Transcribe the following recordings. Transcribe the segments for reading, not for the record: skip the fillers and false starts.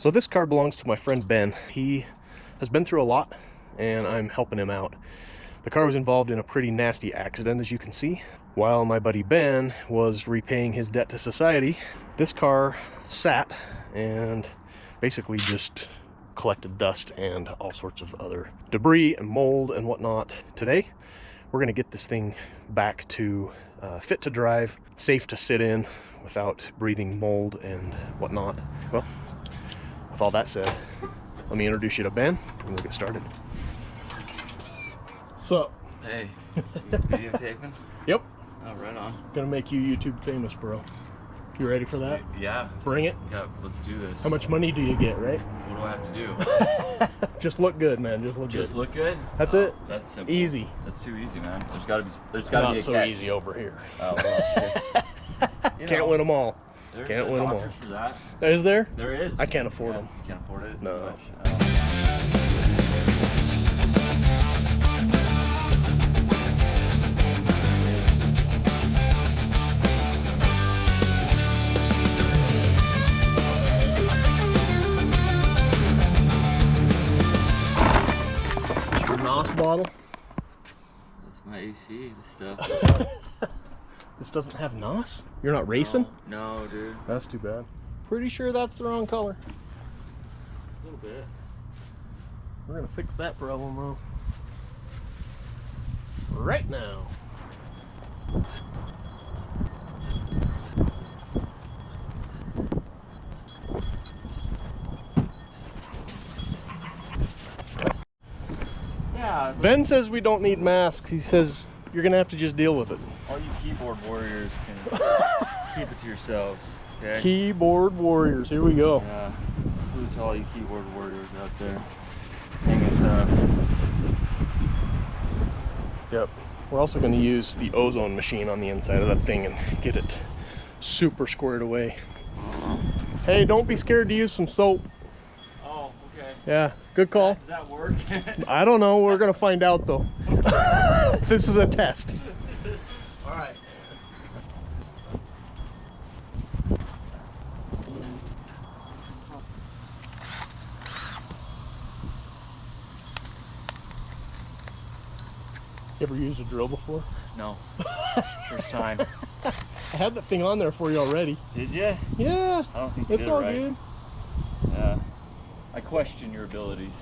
So this car belongs to my friend Ben. He has been through a lot and I'm helping him out. The car was involved in a pretty nasty accident, as you can see. While my buddy Ben was repaying his debt to society, this car sat and basically just collected dust and all sorts of other debris and mold and whatnot. Today, we're gonna get this thing back to fit to drive, safe to sit in without breathing mold and whatnot. Well, with all that said, let me introduce you to Ben and we'll get started. So, hey, you videotaping? Yep. Oh, right on. Gonna make you YouTube famous, bro. You ready for that? Yeah. Bring it. Yeah, let's do this. How much money do you get, right? What do I have to do? Just look good, man. Just look good. Just look good? That's it. That's simple. Easy. That's too easy, man. There's gotta be a Not so catch. easy over here. Oh, well, shit. Can't win them all. There's Can't win them all. doctors for that. Is there? There is. I can't afford them. You can't afford it? No. Too much? Your NOS bottle. That's my AC, this stuff. This doesn't have NOS? You're not racing? No, dude. That's too bad. Pretty sure that's the wrong color. A little bit. We're gonna fix that problem though. Right now. Yeah. Ben says we don't need masks. He says you're gonna have to just deal with it. All you keyboard warriors can keep it to yourselves. Okay? Keyboard warriors, here we go. Yeah. Salute to all you keyboard warriors out there. Hanging tough. Yep. We're also going to use the ozone machine on the inside of that thing and get it super squared away. Hey, don't be scared to use some soap. Oh, okay. Yeah, good call. Does that work? I don't know. We're going to find out though. This is a test. All right. You ever used a drill before? No. First time. I had that thing on there for you already. Did you? Yeah. I don't think you It's did all right. good. Yeah. I question your abilities.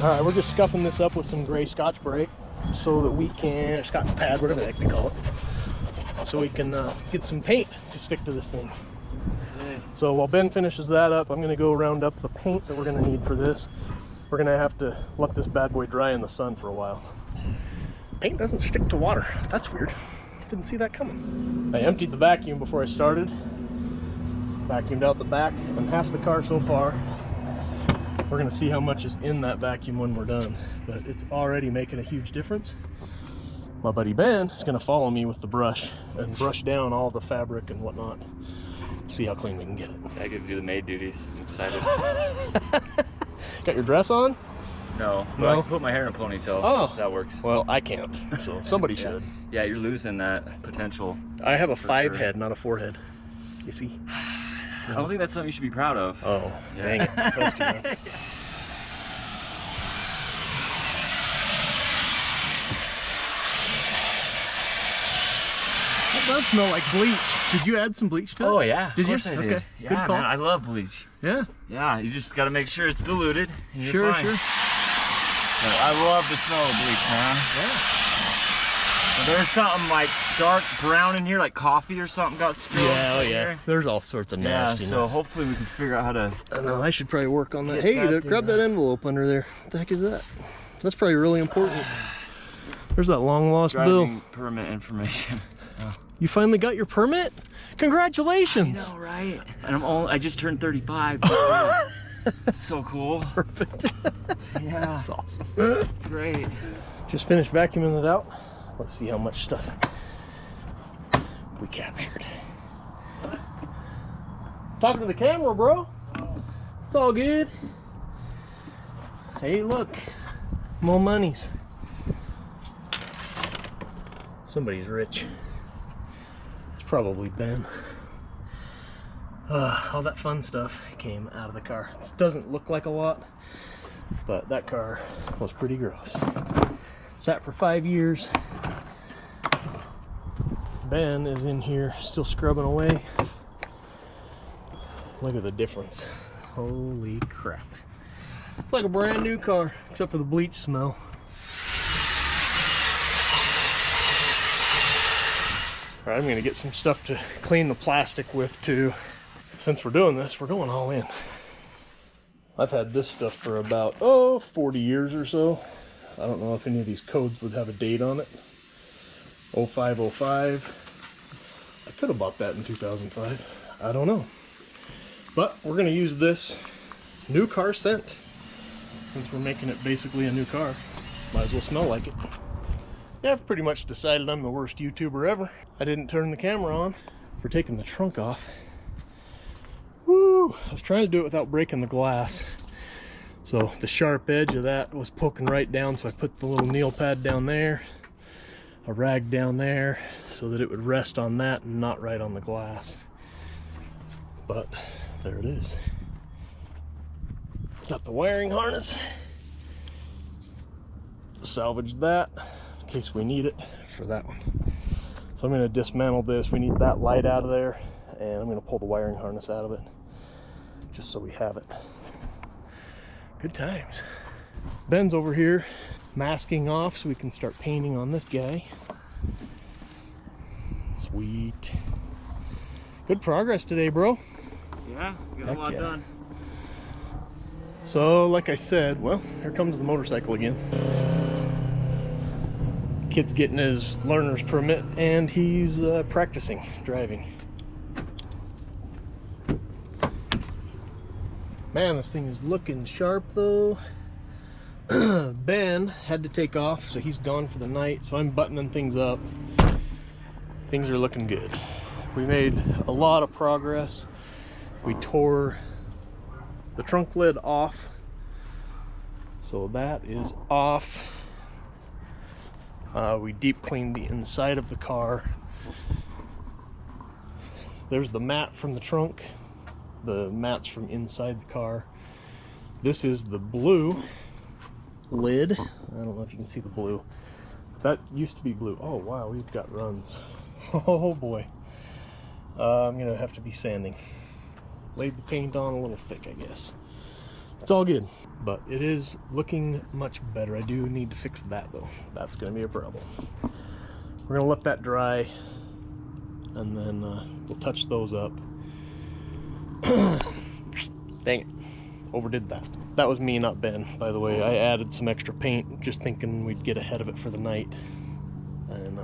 All right, we're just scuffing this up with some gray Scotch-Brite so that we can, or Scotch pad, whatever the heck they call it, so we can get some paint to stick to this thing. So while Ben finishes that up, I'm gonna go round up the paint that we're gonna need for this. We're gonna have to let this bad boy dry in the sun for a while. Paint doesn't stick to water. That's weird. Didn't see that coming. I emptied the vacuum before I started. Vacuumed out the back and half the car so far. We're gonna see how much is in that vacuum when we're done, but it's already making a huge difference. My buddy Ben is gonna follow me with the brush and brush down all the fabric and whatnot. See how clean we can get it. I get to do the maid duties. I'm excited. Got your dress on? No, but No? I can put my hair in a ponytail. Oh. That works. Well, I can't, so somebody Yeah. should. Yeah, you're losing that potential. I have a For 5 sure. head, not a 4 head. You see? I don't think that's something you should be proud of. Oh, Yeah. dang it. That's too much. It does smell like bleach. Did you add some bleach to it? Oh yeah, Did of course you? I did. Okay, Yeah, good call. man, I love bleach. Yeah, Yeah, you just got to make sure it's diluted. And you're sure, fine. sure. But I love the smell of bleach, man. Yeah. There's something like dark brown in here, like coffee or something got spilled. Yeah, oh in yeah. here. There's all sorts of Yeah, nastiness. so hopefully we can figure out how to. I know, I should probably work on that. Get Hey, that there, thing grab that out. envelope under there. What the heck is that? That's probably really important. There's that long lost bill. Driving permit information. You finally got your permit? Congratulations! I know, right? And I just turned 35. So cool. Perfect. Yeah, That's awesome. it's great. Just finished vacuuming it out. Let's see how much stuff we captured. Talking to the camera, bro. It's all good. Hey, look. More monies. Somebody's rich. It's probably Ben. All that fun stuff came out of the car. It doesn't look like a lot, but that car was pretty gross. Sat for 5 years. Ben is in here still scrubbing away. Look at the difference. Holy crap. It's like a brand new car, except for the bleach smell. All right, I'm gonna get some stuff to clean the plastic with too. Since we're doing this, we're going all in. I've had this stuff for about, 40 years or so. I don't know if any of these codes would have a date on it. 0505. I could have bought that in 2005. I don't know. But we're gonna use this new car scent. Since we're making it basically a new car, might as well smell like it. Yeah, I've pretty much decided I'm the worst YouTuber ever. I didn't turn the camera on for taking the trunk off. Woo! I was trying to do it without breaking the glass. So the sharp edge of that was poking right down, so I put the little nail pad down there, a rag down there, so that it would rest on that and not right on the glass. But there it is. Got the wiring harness. Salvaged that in case we need it for that one. So I'm going to dismantle this. We need that light out of there, and I'm going to pull the wiring harness out of it just so we have it. Good times. Ben's over here masking off so we can start painting on this guy. Sweet. Good progress today, bro. Yeah, got Heck a lot yeah. done. So, like I said, well, here comes the motorcycle again. Kid's getting his learner's permit and he's practicing driving. Man, this thing is looking sharp though. Ben had to take off, so he's gone for the night, so I'm buttoning things up. Things are looking good. We made a lot of progress. We tore the trunk lid off, so that is off. We deep cleaned the inside of the car. There's the mat from the trunk, the mats from inside the car. This is the blue lid. I don't know if you can see the blue. That used to be blue. Oh wow, we've got runs. Oh boy. I'm gonna have to be sanding. Laid the paint on a little thick, I guess. It's all good, but it is looking much better. I do need to fix that though. That's gonna be a problem. We're gonna let that dry, and then we'll touch those up. Dang it, overdid that. That was me, not Ben, by the way. I added some extra paint, just thinking we'd get ahead of it for the night, and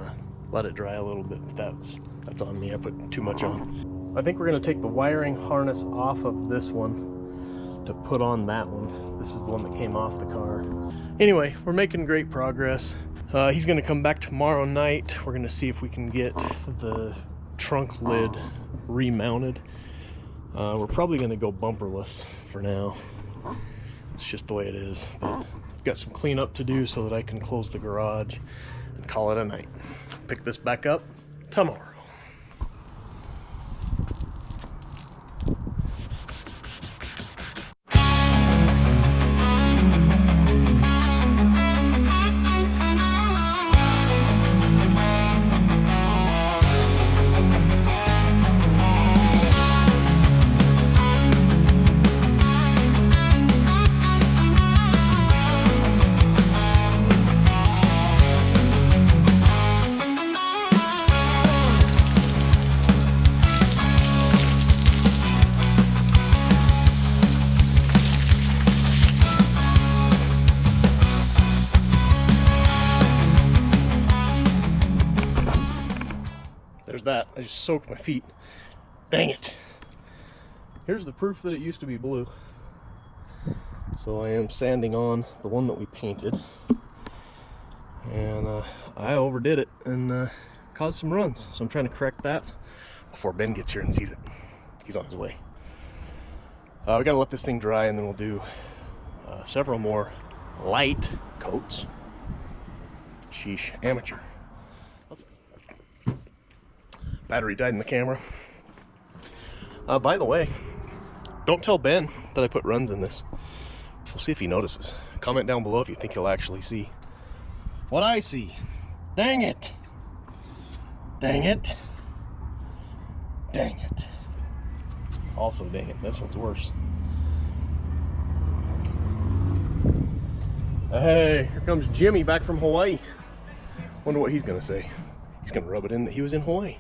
let it dry a little bit. But that's on me. I put too much on. I think we're gonna take the wiring harness off of this one to put on that one. This is the one that came off the car. Anyway, we're making great progress. He's gonna come back tomorrow night. We're gonna see if we can get the trunk lid remounted. We're probably gonna go bumperless for now. It's just the way it is. But got some cleanup to do so that I can close the garage and call it a night. Pick this back up tomorrow. I just soaked my feet. Dang it. Here's the proof that it used to be blue. So I am sanding on the one that we painted. And I overdid it and caused some runs. So I'm trying to correct that before Ben gets here and sees it. He's on his way. We gotta let this thing dry and then we'll do several more light coats. Sheesh, amateur. Battery died in the camera. By the way, don't tell Ben that I put runs in this. We'll see if he notices. Comment down below if you think he'll actually see what I see. Dang it. Dang it. Dang it. Also, dang it, this one's worse. Hey, here comes Jimmy back from Hawaii. Wonder what he's gonna say. He's gonna rub it in that he was in Hawaii.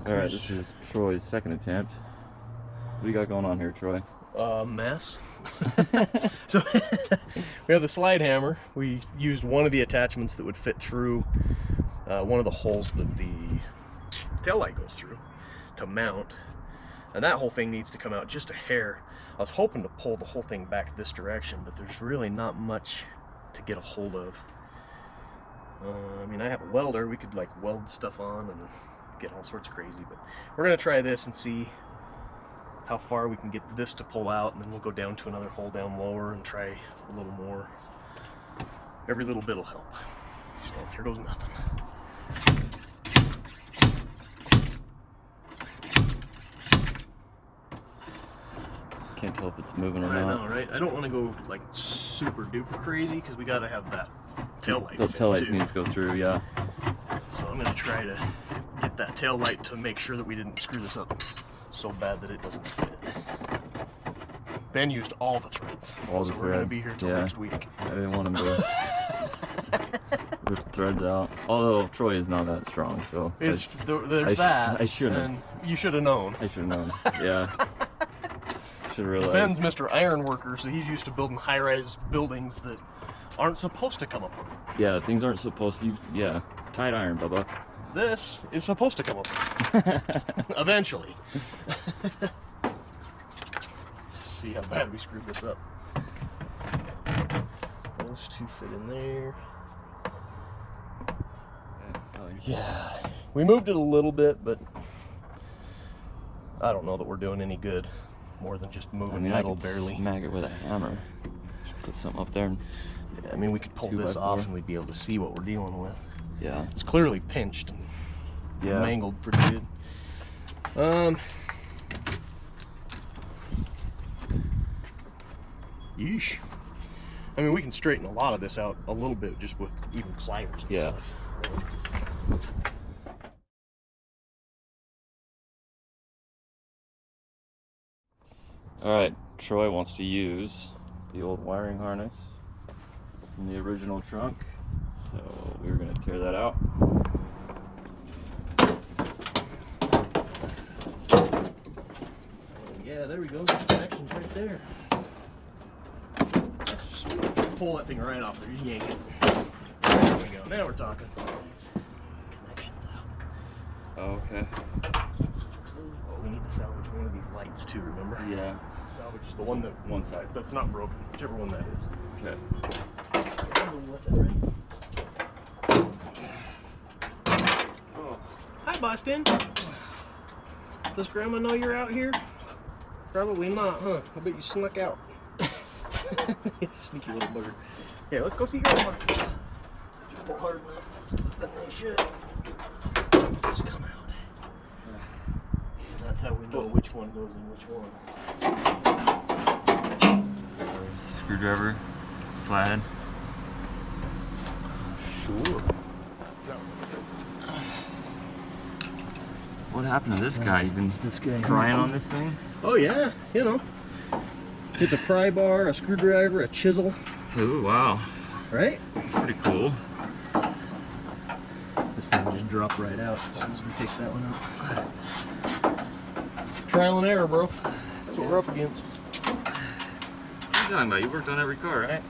Alright, this is Troy's second attempt. What do you got going on here, Troy? Mess. So we have the slide hammer. We used one of the attachments that would fit through one of the holes that the tail light goes through to mount, and that whole thing needs to come out just a hair. I was hoping to pull the whole thing back this direction, but there's really not much to get a hold of. I mean, I have a welder. We could like weld stuff on and get all sorts of crazy, but we're gonna try this and see how far we can get this to pull out, and then we'll go down to another hole down lower and try a little more. Every little bit will help. And here goes nothing. Can't tell if it's moving or I not. know, right? I don't want to go like super duper crazy because we got to have that tail light. The tail light needs to go through, yeah. So I'm gonna try to get that tail light to make sure that we didn't screw this up so bad that it doesn't fit. Ben used all the threads. All so the we're gonna thread, be here till yeah. next week. I didn't want him to rip the threads out. Although Troy is not that strong, so There's that. I shouldn't. And you should have known. I should have known. Yeah. Should have realized. Ben's Mr. Iron Worker, so he's used to building high-rise buildings that aren't supposed to come apart. Yeah, things aren't supposed to. Yeah, tight iron, Bubba. This is supposed to come apart. Eventually. See how bad we screwed this up. Those two fit in there. Yeah, we moved it a little bit, but I don't know that we're doing any good. More than just moving metal barely. Smack it with a hammer. Just put something up there. Yeah, I mean, we could pull this off and we'd be able to see what we're dealing with. Yeah. It's clearly pinched and mangled pretty good. Yeesh. I mean, we can straighten a lot of this out a little bit just with even pliers and stuff. Alright, Troy wants to use the old wiring harness from the original trunk, so we're going to tear that out. Yeah, there we go. The connection's right there. Let's just pull that thing right off there. You yank it. There we go. Now we're talking. Connections out. Okay. Well, we need to salvage one of these lights too, remember? Yeah. Salvage the one that one side. that's not broken, whichever one that is. Okay. Oh. Hi, Boston. Does Grandma know you're out here? Probably not, huh? I bet you snuck out. Sneaky little bugger. Yeah, let's go see Grandma. So if you pull hard enough, then they should just come out. And that's how we know which one goes in which one. Screwdriver, flathead. Sure. What happened to this guy? You've been crying on this thing? Oh yeah, you know. It's a pry bar, a screwdriver, a chisel. Ooh, wow. Right? That's pretty cool. This thing will just drop right out as soon as we take that one out. Trial and error, bro. That's what we're up against. What are you talking about? You worked on every car, right?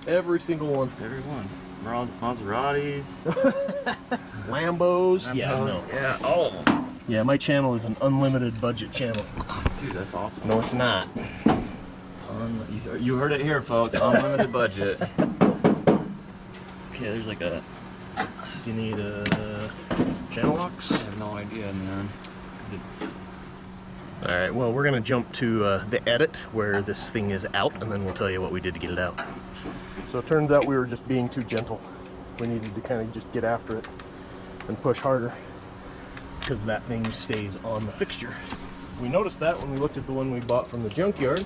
Every single one. Every one. Maseratis, Lambos. Yeah, no. Yeah. Oh. Yeah, my channel is an unlimited budget channel. Dude, that's awesome. No, it's not. You heard it here, folks. Unlimited budget. Okay, there's like a. Do you need channel locks? I have no idea, man. 'Cause it's. All right. Well, we're gonna jump to the edit where this thing is out, and then we'll tell you what we did to get it out. So it turns out we were just being too gentle. We needed to kind of just get after it and push harder because that thing stays on the fixture. We noticed that when we looked at the one we bought from the junkyard,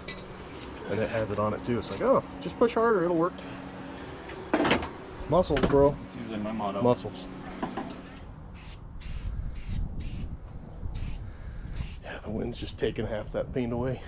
and it has it on it too. It's like, oh, just push harder, it'll work. Muscles, bro. It's usually my motto. Muscles. Yeah, the wind's just taking half that paint away.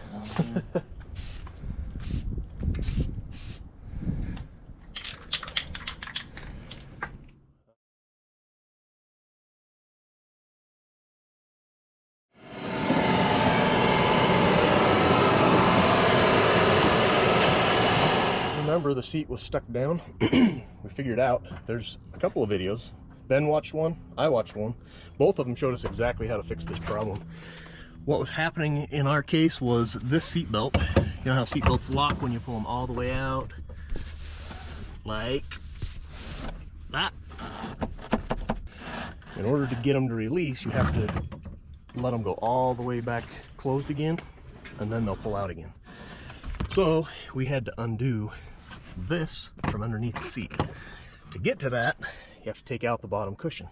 Remember, the seat was stuck down. We figured out there's a couple of videos. Ben watched one, I watched one. Both of them showed us exactly how to fix this problem. What was happening in our case was this seat belt. You know how seat belts lock when you pull them all the way out? Like that. In order to get them to release, you have to let them go all the way back closed again, and then they'll pull out again. So we had to undo this from underneath the seat. To get to that, you have to take out the bottom cushion.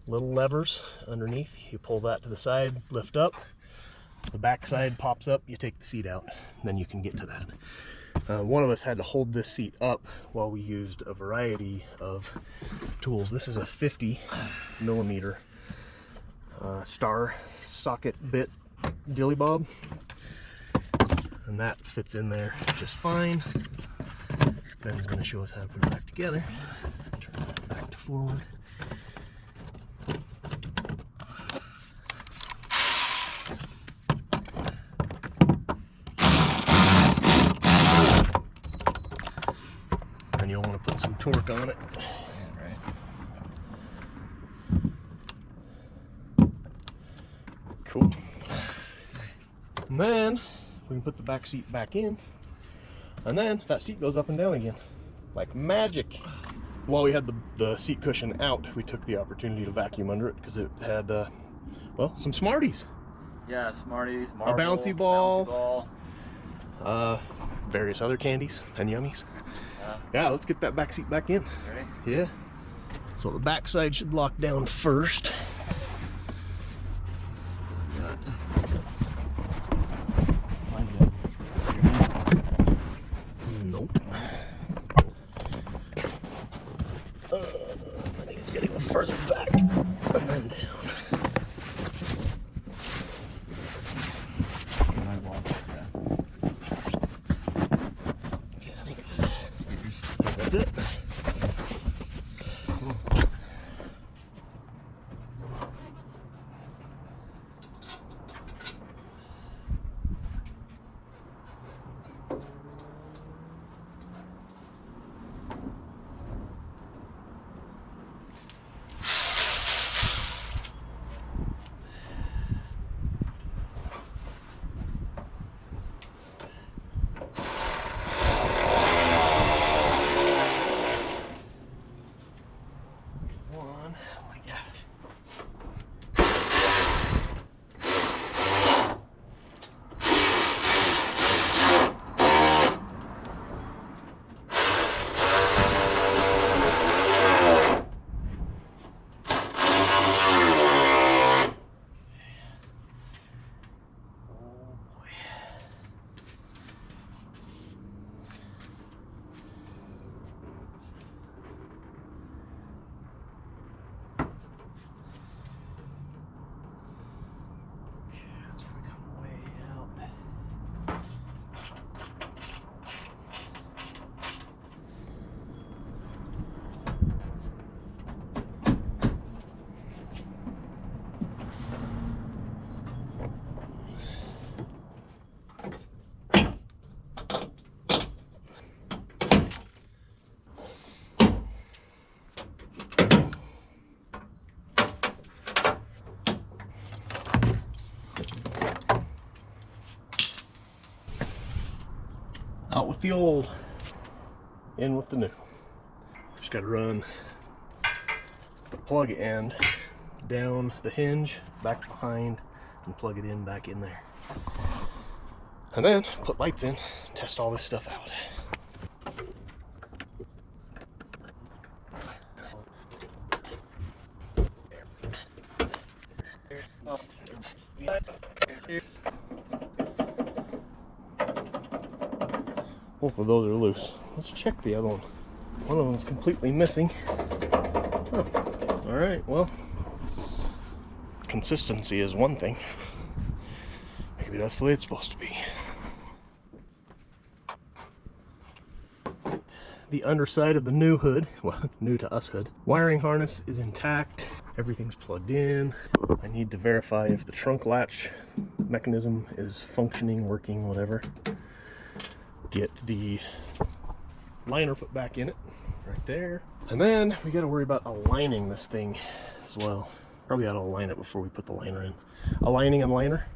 Little levers underneath, you pull that to the side, lift up, the back side pops up, you take the seat out, then you can get to that. One of us had to hold this seat up while we used a variety of tools. This is a 50 millimeter star socket bit dilly bob, and that fits in there just fine. Ben's going to show us how to put it back together. Turn that back to forward. And you'll want to put some torque on it. Yeah, right. Cool. And then we can put the back seat back in. And then that seat goes up and down again, like magic. While we had the seat cushion out, we took the opportunity to vacuum under it because it had, well, some Smarties. Yeah, Smarties, a bouncy ball, various other candies and yummies. Yeah, let's get that back seat back in. Ready? Yeah. So the back side should lock down first. Nope. I think it's getting further back and then down. Yeah, I think that's it. with the old, in with the new. Just got to run the plug end down the hinge, back behind, and plug it in back in there. And then put lights in, test all this stuff out. Both of those are loose. Let's check the other one. One of them's completely missing. Oh, all right, well, consistency is one thing. Maybe that's the way it's supposed to be. The underside of the new hood, well, new to us hood, wiring harness is intact. Everything's plugged in. I need to verify if the trunk latch mechanism is functioning, working, whatever. Get the liner put back in it, right there. And then we got to worry about aligning this thing as well. Probably ought to align it before we put the liner in. Aligning and liner.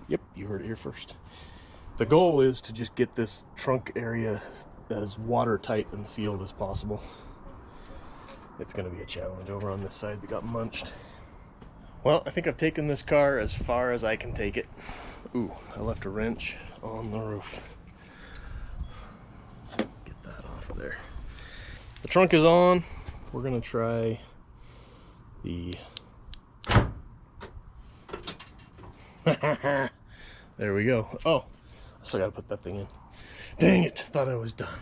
Yep, you heard it here first. The goal is to just get this trunk area as watertight and sealed as possible. It's going to be a challenge over on this side that got munched. Well, I think I've taken this car as far as I can take it. Ooh, I left a wrench on the roof. Get that off of there. The trunk is on. We're going to try the... There we go. Oh, I still got to put that thing in. Dang it, thought I was done.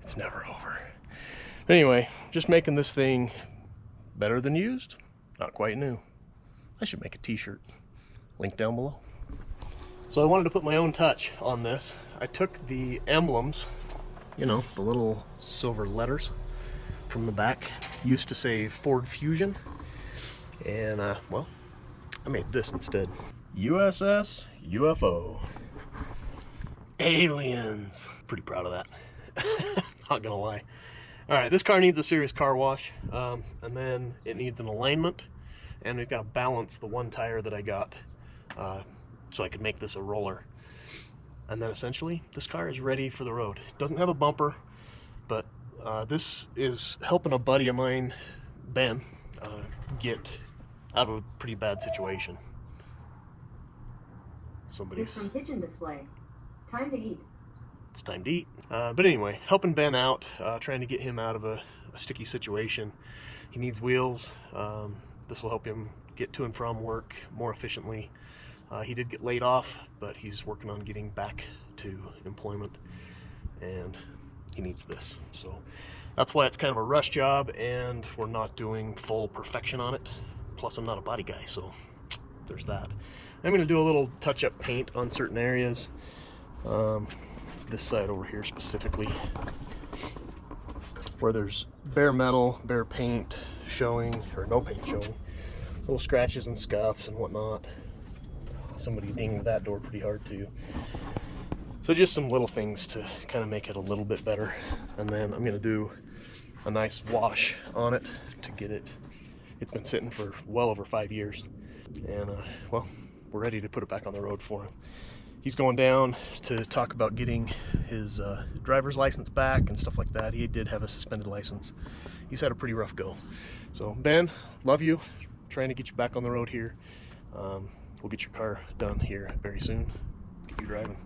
It's never over. Anyway, just making this thing better than used, not quite new. I should make a t-shirt. Link down below. So I wanted to put my own touch on this. I took the emblems, you know, the little silver letters from the back. Used to say Ford Fusion. And, well, I made this instead. USS UFO. Aliens. Pretty proud of that. Not gonna lie. Alright, this car needs a serious car wash. And then it needs an alignment. And we've got to balance the one tire that I got so I could make this a roller. And then essentially, this car is ready for the road. It doesn't have a bumper, but this is helping a buddy of mine, Ben, get out of a pretty bad situation. It's from kitchen display. Time to eat. It's time to eat. But anyway, helping Ben out, trying to get him out of a sticky situation. He needs wheels. This will help him get to and from work more efficiently. He did get laid off, but he's working on getting back to employment, and he needs this. So that's why it's kind of a rush job, and we're not doing full perfection on it. Plus, I'm not a body guy, so there's that. I'm going to do a little touch-up paint on certain areas. This side over here specifically, where there's bare metal, bare paint showing, or no paint showing. Little scratches and scuffs and whatnot. Somebody dinged that door pretty hard too. So just some little things to kind of make it a little bit better. And then I'm going to do a nice wash on it to get it. It's been sitting for well over 5 years. And well, we're ready to put it back on the road for him. He's going down to talk about getting his driver's license back and stuff like that. He did have a suspended license. He's had a pretty rough go. So Ben, love you. Trying to get you back on the road here. We'll get your car done here very soon. Get you driving.